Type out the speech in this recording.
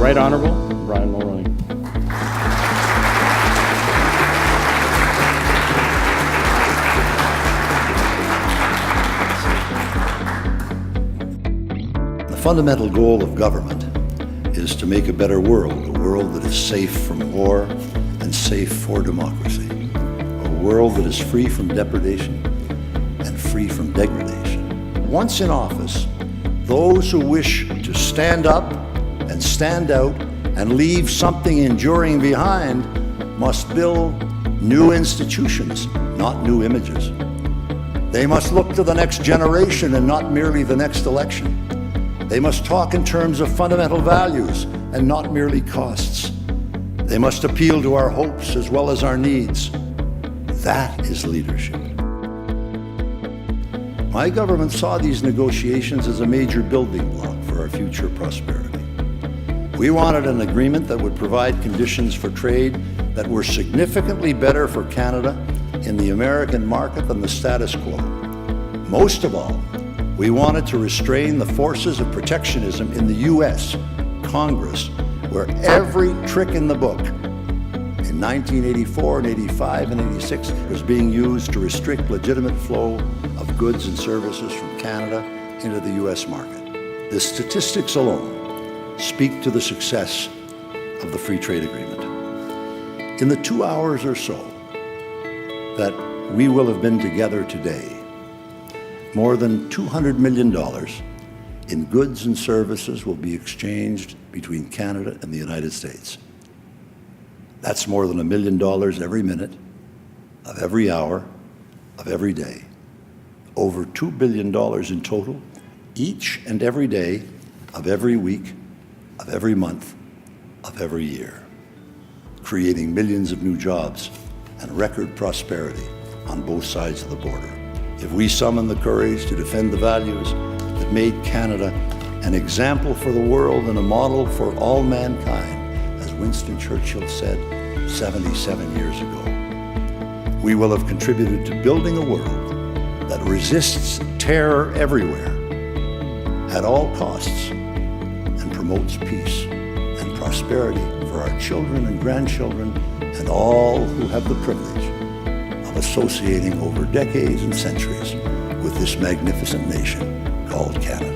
Right Honourable Brian Mulroney. The fundamental goal of government is to make a better world, a world that is safe from war and safe for democracy, a world that is free from depredation and free from degradation. Once in office, those who wish to stand up and stand out and leave something enduring behind must build new institutions, not new images. They must look to the next generation and not merely the next election. They must talk in terms of fundamental values and not merely costs. They must appeal to our hopes as well as our needs. That is leadership. My government saw these negotiations as a major building block for our future prosperity. We wanted an agreement that would provide conditions for trade that were significantly better for Canada in the American market than the status quo. Most of all, we wanted to restrain the forces of protectionism in the U.S. Congress, where every trick in the book in 1984 and 85 and 86 was being used to restrict legitimate flow of goods and services from Canada into the U.S. market. The statistics alone speak to the success of the free trade agreement. In the 2 hours or so that we will have been together today, more than $200 million in goods and services will be exchanged between Canada and the United States. That's more than $1 million every minute of every hour of every day. Over $2 billion in total, each and every day of every week, of every month, of every year, creating millions of new jobs and record prosperity on both sides of the border. If we summon the courage to defend the values that made Canada an example for the world and a model for all mankind, as Winston Churchill said 77 years ago, we will have contributed to building a world that resists terror everywhere, at all costs, and promotes peace and prosperity for our children and grandchildren and all who have the privilege of associating over decades and centuries with this magnificent nation called Canada.